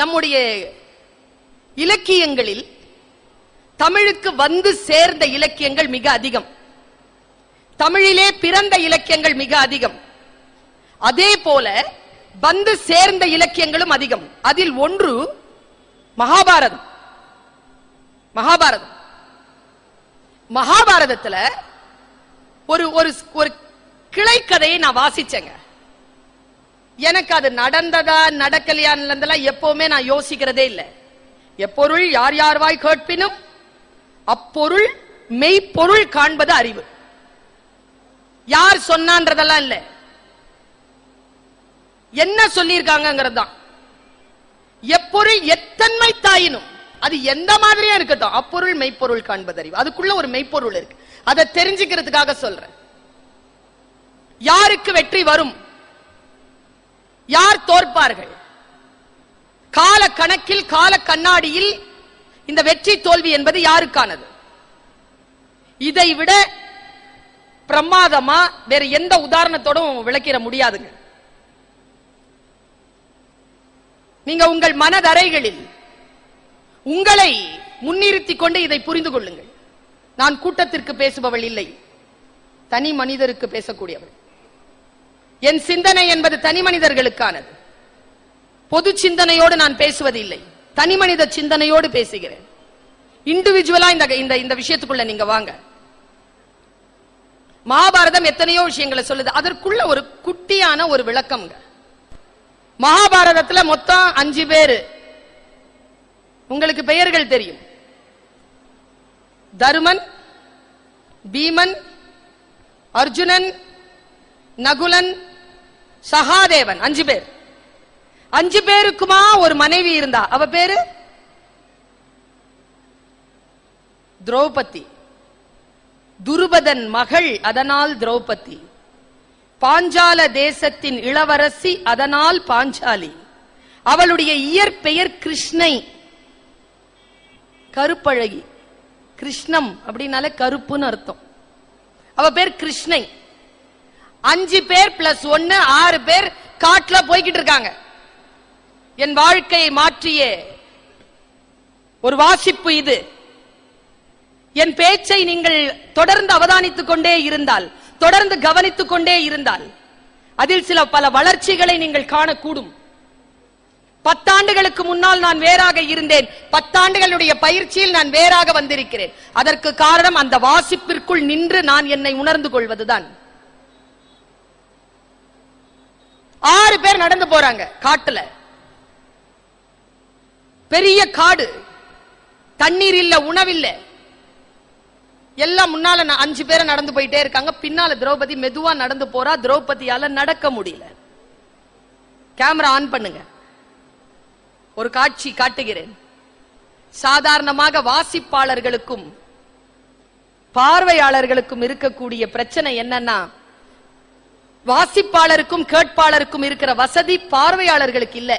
நம்முடைய இலக்கியங்களில் தமிழுக்கு வந்து சேர்ந்த இலக்கியங்கள் மிக அதிகம். தமிழிலே பிறந்த இலக்கியங்கள் மிக அதிகம். அதே போல வந்து சேர்ந்த இலக்கியங்களும் அதிகம். அதில் ஒன்று மகாபாரதம். மகாபாரதத்துல ஒரு ஒரு கிளை கதையை நான் வாசிச்சேங்க. எனக்கு அது நடந்ததா நடக்கலையான்னு எப்பவுமே நான் யோசிக்கிறதே இல்லை. எப்பொருள் யார் யார் வாய் கேட்பினும் அப்பொருள் மெய்ப்பொருள் காண்பது அறிவு. யார் சொன்னான்றதெல்லாம் இல்ல, என்ன சொல்லியிருக்காங்கிறது தான். எப்பொருள் எத்தன்மை தாயினும் அது எந்த மாதிரியா இருக்கட்டும், அப்பொருள் மெய்ப்பொருள் காண்பது அறிவு. அதுக்குள்ள ஒரு மெய்ப்பொருள் இருக்கு. அதை தெரிஞ்சுக்கிறதுக்காக சொல்றேன். யாருக்கு வெற்றி வரும், யார் தோற்பார்கள், கால கணக்கில் கால கண்ணாடியில் இந்த வெற்றி தோல்வி என்பது யாருக்கானது? இதை விட பிரமாதமா வேற எந்த உதாரணத்தோடும் விளக்கிட முடியாதுங்க. நீங்க உங்கள் மனதறைகளில் உங்களை முன்னிறுத்திக் கொண்டு இதை புரிந்து கொள்ளுங்கள். நான் கூட்டத்திற்கு பேசுபவள் இல்லை, தனி மனிதருக்கு பேசக்கூடியவள். என் சிந்தனை என்பது தனி மனிதர்களுக்கானது. பொது சிந்தனையோடு நான் பேசுவதில்லை, தனி மனித சிந்தனையோடு பேசுகிறேன். இண்டிவிஜுவலா இந்த விஷயத்துக்குள்ள நீங்க வாங்க. மகாபாரதம் எத்தனையோ விஷயங்களை சொல்லுது. அதற்குள்ள ஒரு குட்டியான ஒரு விளக்கம். மகாபாரதத்துல மொத்தம் 5 பேரு. உங்களுக்கு பெயர்கள் தெரியும். தருமன், பீமன், அர்ஜுனன், நகுலன், சகாதேவன். 5 பேர். 5 பேருக்குமா ஒரு மனைவி இருந்தா. அவ பேரு திரௌபதி. துருபதன் மகள், அதனால் திரௌபதி. பாஞ்சால தேசத்தின் இளவரசி, அதனால் பாஞ்சாலி. அவளுடைய இயற்பெயர் கிருஷ்ணை, கருப்பழகி. கிருஷ்ணம் அப்படின்னால கருப்புன்னு அர்த்தம். அவ பேர் கிருஷ்ணை. 5 பேர் பிளஸ் 1 6 பேர் காட்டுல போய்கிட்டு இருக்காங்க. என் வாழ்க்கையை மாற்றிய ஒரு வாசிப்பு இது. என் பேச்சை நீங்கள் தொடர்ந்து அவதானித்துக் கொண்டே இருந்தால், தொடர்ந்து கவனித்துக் கொண்டே இருந்தால், அதில் சில பல வளர்ச்சிகளை நீங்கள் காணக்கூடும். 10 ஆண்டுகளுக்கு முன்னால் நான் வேறாக இருந்தேன். 10 ஆண்டுகளுடைய பயிற்சியில் நான் வேறாக வந்திருக்கிறேன். அதற்கு காரணம் அந்த வாசிப்பிற்குள் நின்று நான் என்னை உணர்ந்து கொள்வதுதான். 6 பேர் நடந்து போறாங்க காட்டுல. பெரிய காடு, தண்ணீர் இல்ல, உணவில்ல. எல்லாம் முன்னால 5 பேரை நடந்து போயிட்டே இருக்காங்க. பின்னால திரௌபதி மெதுவா நடந்து போறா. திரௌபதியால நடக்க முடியல. கேமரா ஆன் பண்ணுங்க. ஒரு காட்சி காட்டுகிறேன். சாதாரணமாக வாசிப்பாளர்களுக்கும் பார்வையாளர்களுக்கும் இருக்கக்கூடிய பிரச்சனை என்னன்னா, வாசிப்பாளருக்கும் கேட்பாளருக்கும் இருக்கிற வசதி பார்வையாளர்களுக்கு இல்ல.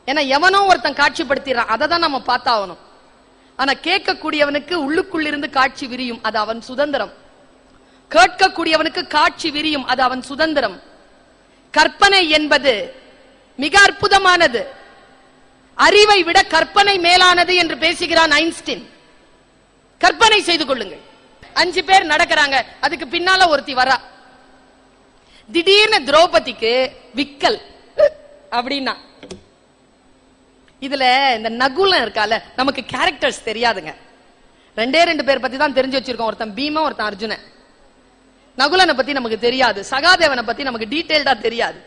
ஏன்னா எவனோ ஒருத்தன் காட்சிப்படுத்திடுறான், அதை தான் நம்ம பார்த்தாகணும். ஆனா கேட்கக்கூடியவனுக்கு உள்ளுக்குள்ளிருந்து காட்சி விரியும், அது அவன் சுதந்திரம். கேட்கக்கூடியவனுக்கு காட்சி விரியும், அது அவன் சுதந்திரம். கற்பனை என்பது மிக அற்புதமானது. அறிவை விட கற்பனை மேலானது என்று பேசுகிறான் ஐன்ஸ்டீன். கற்பனை செய்து கொள்ளுங்கள். 5 பேர் நடக்கிறாங்க. அதுக்கு பின்னால ஒருத்தி வரா. திடீர்னு திரௌபதிக்கு விக்கல் அப்படின்னா, இதுல இந்த நகுலன் இருக்கால, நமக்கு கேரக்டர்ஸ் தெரியாதுங்க. 2 பேர் பத்தி தான் தெரிஞ்சு வச்சிருக்கோம். ஒருத்தன் பீமன், ஒருத்தன் அர்ஜுனன். நகுலனை பத்தி நமக்கு தெரியாது, சகாதேவனை பத்தி நமக்கு டீடைல்டா தெரியாது.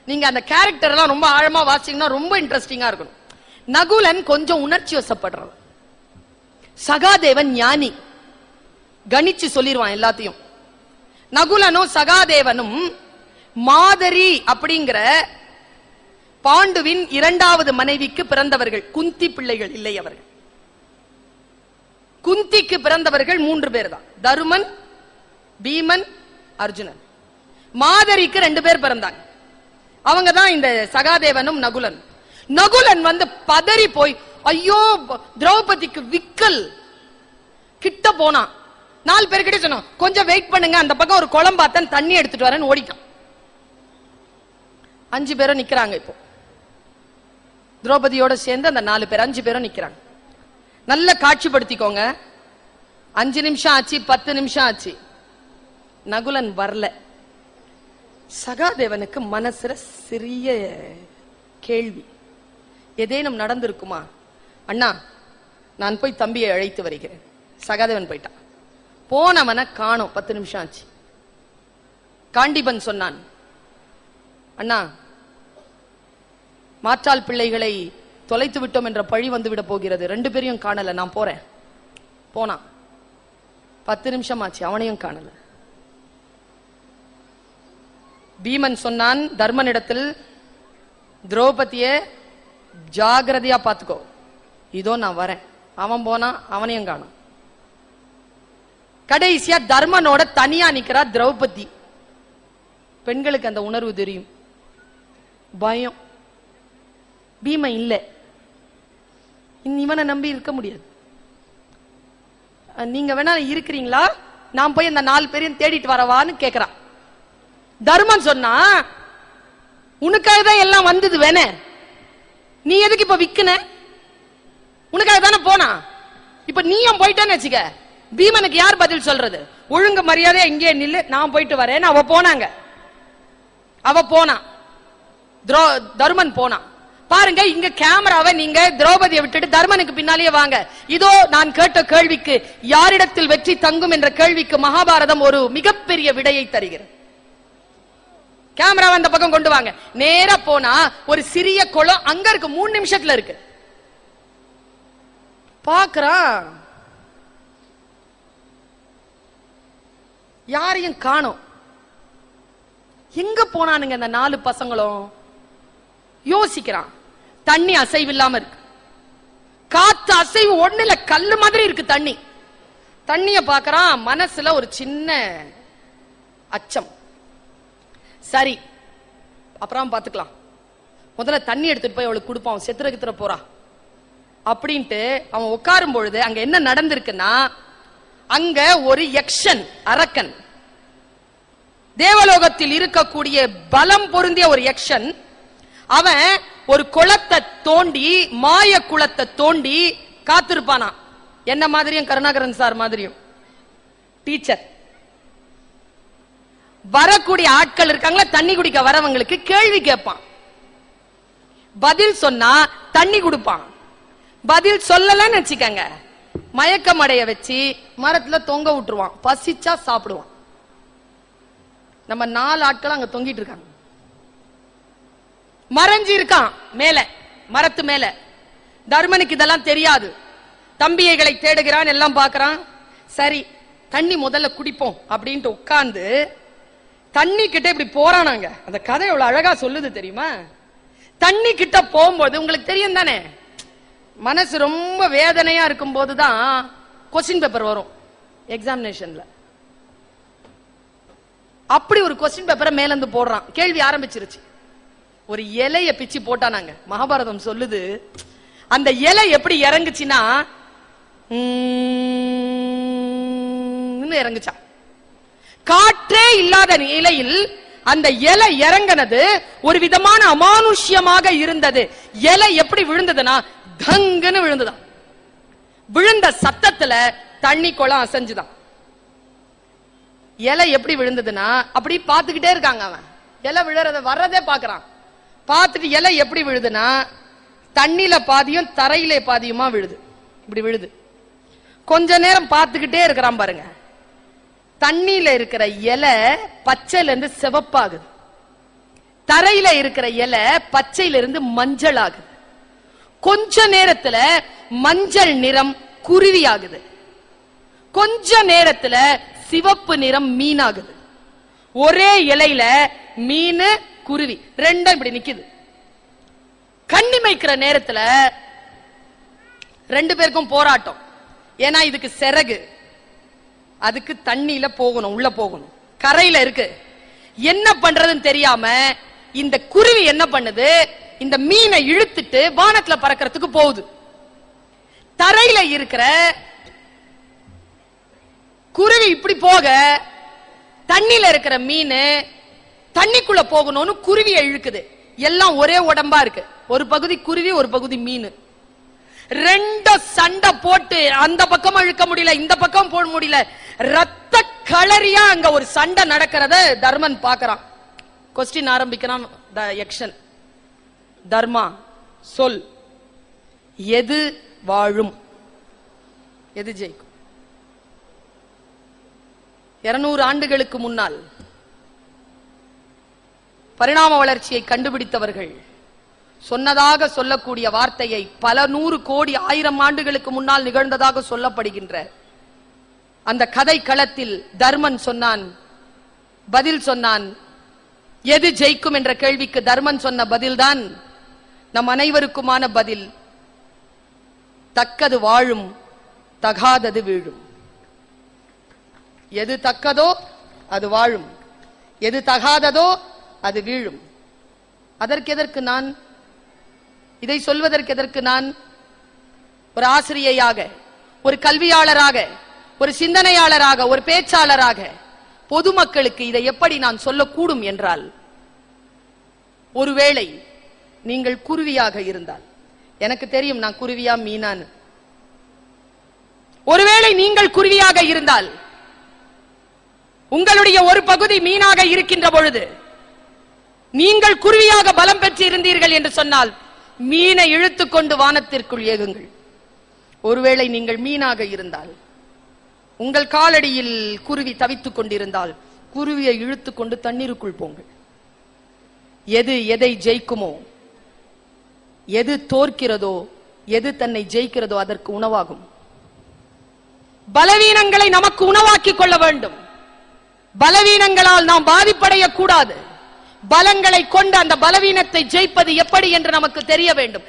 நீங்க அந்த கேரக்டர் எல்லாம் ரொம்ப ஆழமா வாசிச்சீங்கன்னா ரொம்ப இன்ட்ரெஸ்டிங்கா இருக்கும். நகுலன் கொஞ்சம் உணர்ச்சி வசப்படுறவன், சகாதேவன் ஞானி, கணிச்சு சொல்லிடுவான் எல்லாத்தையும். நகுலனும் சகாதேவனும் மாதரி அப்படிங்கிற பாண்டுவின் 2வது மனைவிக்கு பிறந்தவர்கள். குந்தி பிள்ளைகள் இல்லை அவர்கள். குந்திக்கு பிறந்தவர்கள் 3 பேர் தான், தருமன், பீமன், அர்ஜுனன். மாதரிக்கு 2 பேர் பிறந்தாங்க. அவங்க தான் இந்த சகாதேவனும் நகுலன். நகுலன் வந்து பதறி போய், ஐயோ திரௌபதிக்கு விக்கல், கிட்ட போனா. 4 பேர்கிட்ட சொன்னோம், கொஞ்சம் வெயிட் பண்ணுங்க, அந்த பக்கம் ஒரு குளம் பார்த்தேன், தண்ணி எடுத்துட்டு வரேன்னு ஓடிட்டான். 5 பேரும் நிக்கிறாங்க. இப்போ திரௌபதியோட சேர்ந்து அந்த 4 பேர் 5 பேரும் நிக்கிறாங்க. நல்ல காட்சிப்படுத்திக்கோங்க. 5 நிமிஷம் ஆச்சு, 10 நிமிஷம் ஆச்சு, நகுலன் வரல. சகாதேவனுக்கு மனசுல சிறிய கேள்வி, ஏதேனும் நடந்திருக்குமா? அண்ணா, நான் போய் தம்பியை அழைத்து வருகிறேன். சகாதேவன் போயிட்டான். போனவன காணோம். 10 நிமிஷம் ஆச்சு. காண்டிபன் சொன்னான், அண்ணா, மாற்றால் பிள்ளைகளை தொலைத்து விட்டோம் என்ற பழி வந்து விட போகிறது. 2 பேரையும் காணல, நான் போறேன். போனான். 10 நிமிஷம் ஆச்சு, அவனையும் காணல. பீமன் சொன்னான் தர்மனிடத்தில், திரௌபதியை ஜாகிரதையா பாத்துக்கோ, இதோ நான் வரேன். அவன் போனான், அவனையும் காணோம். கடைசியா தர்மனோட தனியா நிக்கிறா திரௌபதி. பெண்களுக்கு அந்த உணர்வு தெரியும், பயம். பீமன் இல்ல, இவனை நம்பி இருக்க முடியாது. நீங்க வேணா இருக்கிறீங்களா, நான் போய் அந்த 4 பேரையும் தேடிட்டு வரவான்னு கேக்குறான். தர்மன் சொன்னா, உனக்காக தான் எல்லாம் வந்தது வேணே, நீ எதுக்கு இப்ப விக்கன? உனக்காக தானே போனா, இப்ப நீயும் போயிட்டான்னு வச்சுக்க, பீமனுக்கு யார் பதில் சொல்றது? ஒழுங்கு மரியாதையா இங்கே நில்லு, நான் போயிட்டு வரேன். அவ போனாங்க, அவ போனா, தர்மன் போனா. பாருங்க, இங்க கேமராவை நீங்க திரௌபதியை விட்டுட்டு தர்மனுக்கு பின்னாலேயே வாங்க. இதோ நான் கேட்ட கேள்விக்கு, யாரிடத்தில் வெற்றி தங்கும் என்ற கேள்விக்கு மகாபாரதம் ஒரு மிகப்பெரிய விடையை தருகிறது. கேமராவை அந்த பக்கம் கொண்டு வாங்க. நேரா போனா ஒரு சிறிய குளம் அங்க இருக்கு, 3 நிமிஷத்துல இருக்கு. பாக்குறான், யாரையும் காணோம். எங்க போனானுங்க அந்த 4 பசங்களும்? யோசிக்கிறான். தண்ணி அசைவு இல்லாம இருக்கு, காத்து அசைவு ஒண்ணு இல்ல, கல்லு மாதிரி இருக்கு தண்ணி. தண்ணிய பாக்குறான், மனசுல ஒரு சின்ன அச்சம். சரி, அப்புறம் பாத்துக்கலாம், முதல்ல தண்ணி எடுத்துட்டு போய் அவளுக்கு கொடுப்பான், செத்துற கித்துற போறா அப்படின்ட்டு அவன் உட்காரும் பொழுது அங்க என்ன நடந்திருக்குன்னா, அங்க ஒரு யக்ஷன், அரக்கன், தேவலோகத்தில் இருக்கக்கூடிய பலம் பொருந்திய ஒரு யக்ஷன், அவன் ஒரு குளத்தை தோண்டி, மாய குளத்தை தோண்டி காத்திருப்பானா. என்ன மாதிரியும் கருணாகரன் சார் மாதிரியும் டீச்சர். வரக்கூடிய ஆட்கள் இருக்காங்களா, தண்ணி குடிக்க வரவங்களுக்கு கேள்வி கேட்பான். பதில் சொன்னா தண்ணி கொடுப்பான், பதில் சொல்லலன்னு வச்சுக்கங்க, மயக்கம் அடைய வச்சு மரத்துல தொங்க விட்டுருவான். பசிச்சா சாப்பிடுவான். நம்ம 4 ஆட்கள் அங்க தொங்கிட்டு இருக்காங்க. மறைஞ்சு இருக்கான் மேல, மரத்து மேல. தர்மனுக்கு இதெல்லாம் தெரியாது. தம்பியைகளை தேடுகிறான், எல்லாம் பாக்குறான். சரி, தண்ணி முதல்ல குடிப்போம் அப்படின்ட்டு உட்கார்ந்து தண்ணி கிட்ட இப்படி போறானாங்க. அந்த கதை எவ்வளவு அழகா சொல்லுது தெரியுமா? தண்ணி கிட்ட போகும்போது உங்களுக்கு தெரியும் தானே, மனசு ரொம்ப வேதனையா இருக்கும் போதுதான் கொஸ்டின் பேப்பர் வரும் எக்ஸாமினேஷன்ல. அப்படி ஒரு கொஸ்டின் பேப்பரை மேல இருந்து போடுறான். கேள்வி ஆரம்பிச்சிருச்சு. ஒரு இலைய பிச்சு போட்டானாங்க. மகாபாரதம் சொல்லுது, அந்த இலை எப்படி இறங்குச்சுன்னா இறங்குச்சா. காற்றே இல்லாத நிலையில் அந்த இலை இறங்கினது ஒரு விதமான அமானுஷ்யமாக இருந்தது. இலை எப்படி விழுந்ததுன்னா தங்குன்னு விழுந்துதான். விழுந்த சத்தத்துல தண்ணி குளம் அசைஞ்சுதான். இலை எப்படி விழுந்ததுன்னா அப்படி பாத்துக்கிட்டே இருக்காங்க. அவன் இலை விழுறத வர்றதே பாக்குறான். பார்த்துட்டு இலை எப்படி விழுதுன்னா தண்ணியில பாதியும் தரையில பாதியுமா விழுது. இப்படி விழுது. கொஞ்ச நேரம் பார்த்துக்கிட்டே இருக்கிறான் பாருங்க. தண்ணியில இருக்கிற இலை பச்சையில இருந்து சிவப்பாகுது, தரையில இருக்கிற இலை பச்சையில இருந்து மஞ்சள் ஆகுது. கொஞ்ச நேரத்துல மஞ்சள் நிறம் குருவி ஆகுது, கொஞ்ச நேரத்துல சிவப்பு நிறம் மீன் ஆகுது. ஒரே இலையில மீன் குருவி ரெண்டும் இப்படி நிக்குது. கண்ணிமைக்கிற நேரத்துல 2 பேருக்கும் போராட்டம். ஏன்னா இதுக்கு சிறகு, அதுக்கு தண்ணியில போகணும், உள்ள போகணும், கரையில இருக்கு. என்ன பண்றதுன்னு தெரியாம இந்த குருவி என்ன பண்ணுது, இந்த மீனை இழுத்துட்டு வானத்துல பறக்கிறதுக்கு போகுது. தரையில இருக்கிற குருவி இப்படி போக, தண்ணியில இருக்கிற மீன் தண்ணிக்குள்ள போகணும்னு குருவியை இழுக்குது. எல்லாம் ஒரே உடம்பா இருக்கு. ஒரு பகுதி குருவி, ஒரு பகுதி மீன். ரெண்டு சண்டை போட்டு அந்த பக்கம் இழுக்க முடியல, இந்த பக்கம் போட முடியல. ரத்த களரியா அங்க ஒரு சண்டை நடக்கிறத தர்மன் பாக்குறான். கொஸ்டின் ஆரம்பிக்கிறான் யக்ஷன். தர்மா, சொல், எது வாழும், எது ஜெயிக்கும்? 200 ஆண்டுகளுக்கு முன்னால் பரிணாம வளர்ச்சியை கண்டுபிடித்தவர்கள் சொன்னதாக சொல்லக்கூடிய வார்த்தையை பல 100 கோடி 1000 ஆண்டுகளுக்கு முன்னால் நிகழ்ந்ததாக சொல்லப்படுகின்ற அந்த கதை களத்தில் தர்மன் சொன்னான், பதில் சொன்னான். எது ஜெயிக்கும் என்ற கேள்விக்கு தர்மன் சொன்ன பதில்தான் நம் அனைவருக்குமான பதில். தக்கது வாழும், தகாதது வீழும். எது தக்கதோ அது வாழும், எது தகாததோ அது வீழும். அதற்கெதற்கு நான் இதை சொல்வதற்கு எதற்கு நான் ஒரு ஆசிரியையாக, ஒரு கல்வியாளராக, ஒரு சிந்தனையாளராக, ஒரு பேச்சாளராக பொதுமக்களுக்கு இதை எப்படி நான் சொல்லக்கூடும் என்றால், ஒருவேளை நீங்கள் குருவியாக இருந்தால், எனக்கு தெரியும் நான் குருவியா மீனான்னு. ஒருவேளை நீங்கள் குருவியாக இருந்தால், உங்களுடைய ஒரு பகுதி மீனாக இருக்கின்ற பொழுது நீங்கள் குருவியாக பலம் பெற்று இருந்தீர்கள் என்று சொன்னால் மீனை இழுத்துக் கொண்டு வானத்திற்குள் ஏகுங்கள். ஒருவேளை நீங்கள் மீனாக இருந்தால், உங்கள் காலடியில் குருவி தவித்துக் கொண்டிருந்தால் குருவியை இழுத்துக் கொண்டு தண்ணீருக்குள் போங்கள். எது எதை ஜெயிக்குமோ, எது தோற்கிறதோ, எது தன்னை ஜெயிக்கிறதோ அதற்கு உணவாகும். பலவீனங்களை நமக்கு உணவாக்கிக் கொள்ள வேண்டும். பலவீனங்களால் நாம் பாதிப்படைய கூடாது. பலங்களை கொண்டு அந்த பலவீனத்தை ஜெயிப்பது எப்படி என்று நமக்கு தெரிய வேண்டும்.